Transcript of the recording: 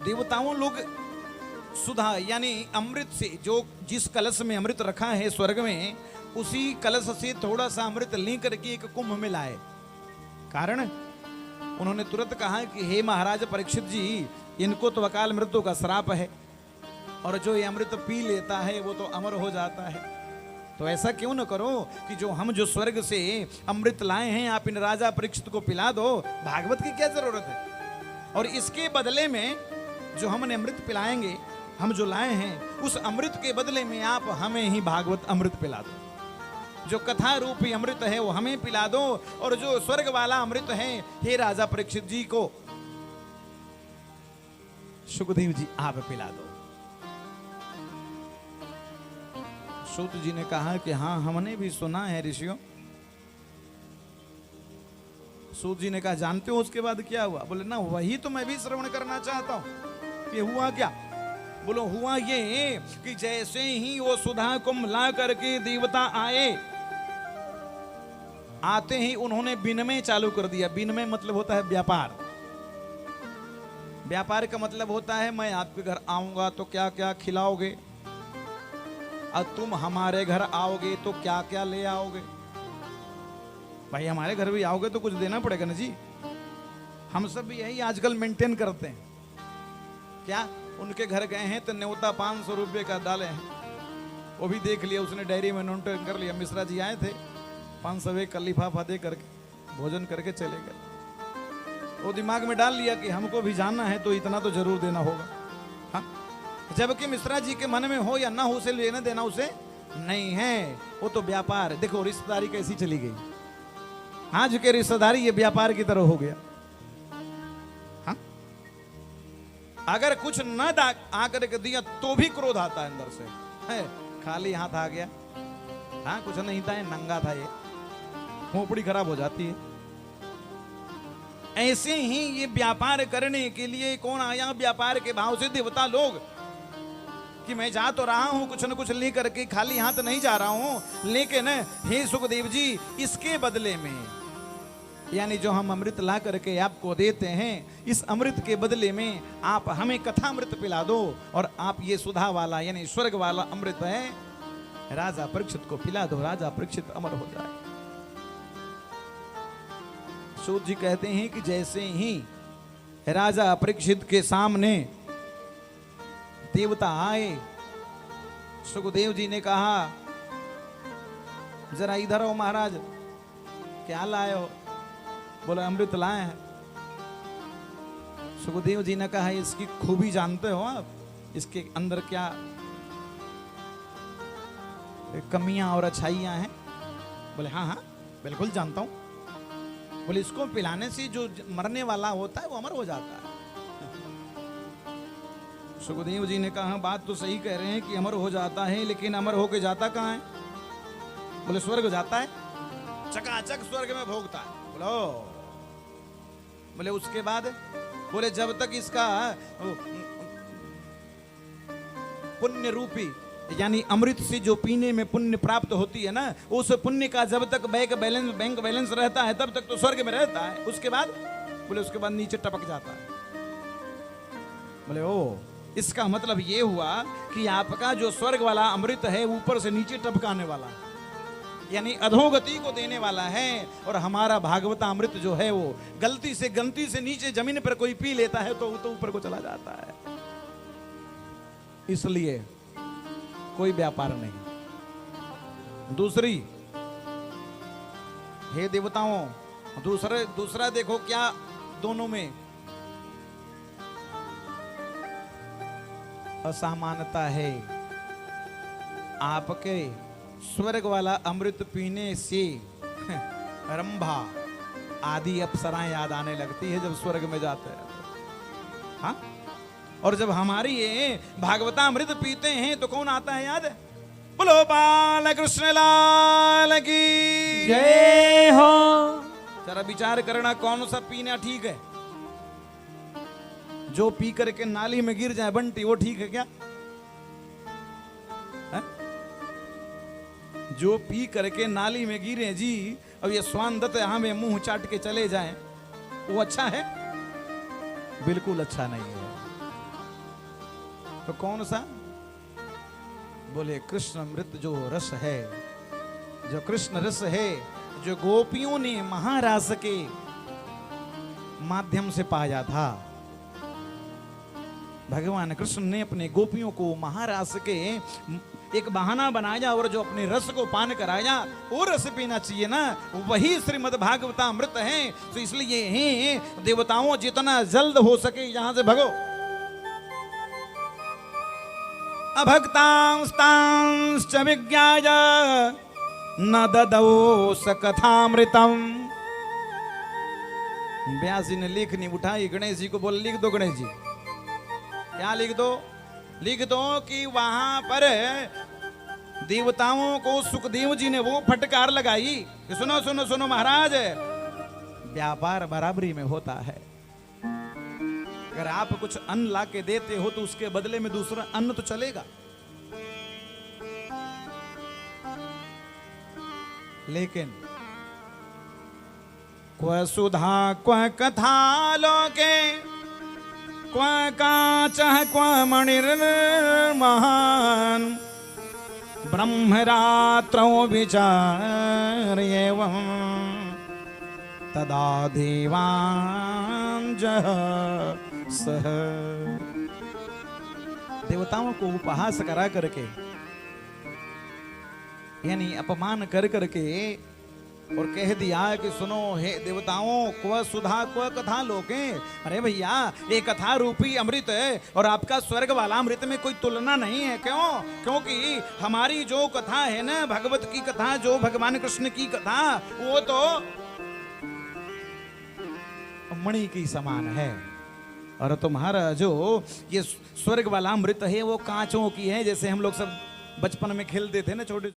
देवताओं लोग सुधा यानी अमृत से, जो जिस कलश में अमृत रखा है स्वर्ग में, उसी कलश से थोड़ा सा अमृत लेकर के एक कुंभ में लाए। कारण उन्होंने तुरंत कहा कि हे महाराज परीक्षित जी, इनको तो अकाल मृत्यु का श्राप है, और जो ये अमृत पी लेता है वो तो अमर हो जाता है। तो ऐसा क्यों न करो कि जो स्वर्ग से अमृत लाए हैं आप इन राजा परीक्षित को पिला दो, भागवत की क्या जरूरत है। और इसके बदले में जो हमने अमृत पिलाएंगे, हम जो लाए हैं, उस अमृत के बदले में आप हमें ही भागवत अमृत पिला दो। जो कथा रूपी अमृत है वो हमें पिला दो, और जो स्वर्ग वाला अमृत है हे राजा परीक्षित जी को सुखदेव जी आप पिला दो। सूत जी ने कहा कि हाँ, हमने भी सुना है ऋषियों। सूत जी ने कहा जानते हो उसके बाद क्या हुआ? बोले ना, वही तो मैं भी श्रवण करना चाहता हूं। ये हुआ क्या? बोलो हुआ ये कि जैसे ही वो सुधा कुंभ ला करके देवता आए, आते ही उन्होंने विनिमय चालू कर दिया। विनिमय मतलब होता है व्यापार। व्यापार का मतलब होता है मैं आपके घर आऊंगा तो क्या क्या खिलाओगे, और तुम हमारे घर आओगे तो क्या क्या ले आओगे। भाई हमारे घर भी आओगे तो कुछ देना पड़ेगा ना जी। हम सब भी यही आजकल मेंटेन करते हैं। क्या उनके घर गए हैं तो न्योता 500 रुपये का डाले हैं, वो भी देख लिया उसने, डायरी में नोट कर लिया। मिश्रा जी आए थे, 500 का लिफाफा दे करके भोजन करके चले गए। वो दिमाग में डाल लिया कि हमको भी जाना है तो इतना तो जरूर देना होगा। हाँ, जबकि मिश्रा जी के मन में हो या ना हो, उसे लेना देना उसे नहीं है, वो तो व्यापार। देखो रिश्तेदारी कैसी चली गई, आज के रिश्तेदारी ये व्यापार की तरह हो गया। हाँ, अगर कुछ न आकर के दिया तो भी क्रोध आता है अंदर से, है खाली हाथ आ गया, हाँ कुछ नहीं था, नंगा था, ये खोपड़ी खराब हो जाती है। ऐसे ही ये व्यापार करने के लिए कौन आया? व्यापार के भाव से देवता लोग, कि मैं जा तो रहा हूं कुछ न कुछ ले करके, खाली हाथ नहीं जा रहा हूं, लेकिन हे सुखदेव जी इसके बदले में, यानी जो हम अमृत ला करके आपको देते हैं, इस अमृत के बदले में आप हमें कथा अमृत पिला दो, और आप ये सुधा वाला यानी स्वर्ग वाला अमृत है राजा परीक्षित को पिला दो, राजा परीक्षित अमर हो जाए। सूत जी कहते हैं कि जैसे ही राजा परीक्षित के सामने देवता आए, सुखदेव जी ने कहा जरा इधर आओ महाराज, क्या लाए हो? बोला अमृत लाए हैं। सुखदेव जी ने कहा इसकी खूबी जानते हो आप, इसके अंदर क्या कमियां और अच्छाइयां हैं? बोले हाँ हाँ बिल्कुल जानता हूं। बोले इसको पिलाने से जो मरने वाला होता है वो अमर हो जाता है। सुखदेव जी ने कहा बात तो सही कह रहे हैं कि अमर हो जाता है, लेकिन अमर होके जाता कहाँ है? बोले स्वर्ग जाता है, चकाचक स्वर्ग में भोगता है। बोलो बोले उसके बाद? बोले जब तक इसका पुण्य रूपी यानी अमृत से जो पीने में पुण्य प्राप्त होती है ना, उस पुण्य का जब तक बैंक बैलेंस रहता है तब तक तो स्वर्ग में रहता है। उसके बाद? बोले उसके बाद नीचे टपक जाता है। बोले ओ, इसका मतलब ये हुआ कि आपका जो स्वर्ग वाला अमृत है ऊपर से नीचे टपकाने वाला है, यानी अधोगति को देने वाला है। और हमारा भागवता अमृत जो है वो गलती से नीचे जमीन पर कोई पी लेता है तो ऊपर को चला जाता है। इसलिए कोई व्यापार नहीं। दूसरी, हे देवताओं, दूसरा देखो क्या दोनों में असमानता है। आपके स्वर्ग वाला अमृत पीने से रंभा आदि अप्सराएं याद आने लगती है जब स्वर्ग में जाते हैं। हाँ, और जब हमारी ये भागवता अमृत पीते हैं तो कौन आता है याद? बोलो बाल कृष्ण लाल की जय हो। जरा विचार करना कौन सा पीना ठीक है? जो पी करके नाली में गिर जाए बंटी, वो ठीक है क्या? है? जो पी करके नाली में गिरे जी, अब ये स्वान दत्त हमें मुंह चाट के चले जाएं, वो अच्छा है? बिल्कुल अच्छा नहीं है। तो कौन सा? बोले कृष्ण अमृत जो रस है, जो कृष्ण रस है, जो गोपियों ने महारास के माध्यम से पाया था। भगवान कृष्ण ने अपने गोपियों को महारास के एक बहाना बनाया और जो अपने रस को पान कराया, वो रस पीना चाहिए ना, वही श्रीमद् भागवतामृत है। तो इसलिए ही देवताओं जितना जल्द हो सके यहां से भगो। अभक्तांश्च विज्ञाय न ददौ स कथामृतम। व्यास जी ने लेखनी उठाई, गणेश जी को बोल लिख दो। गणेश जी क्या लिख दो? लिख दो कि वहां पर देवताओं को सुखदेव जी ने वो फटकार लगाई कि सुनो सुनो सुनो महाराज, व्यापार बराबरी में होता है। अगर आप कुछ अन्न ला के देते हो तो उसके बदले में दूसरा अन्न तो चलेगा। लेकिन क्व सुधा क्व कथा लोके क्व काचः क्व मणिर्महान् ब्रह्मरात्रौ विचार्येवं तदा देवांजः सह। देवताओं को उपहास करा करके, यानी अपमान कर करके, और कह दिया कि सुनो हे देवताओं, क्व सुधा क्व कथा लोके। अरे भैया, ये कथा रूपी अमृत है और आपका स्वर्ग वाला अमृत में कोई तुलना नहीं है। क्यों? क्योंकि हमारी जो कथा है ना, भगवत की कथा, जो भगवान कृष्ण की कथा, वो तो मणि की समान है। और तुम्हारा जो ये स्वर्ग वाला अमृत है वो कांचों की है। जैसे हम लोग सब बचपन में खेलते थे ना छोटे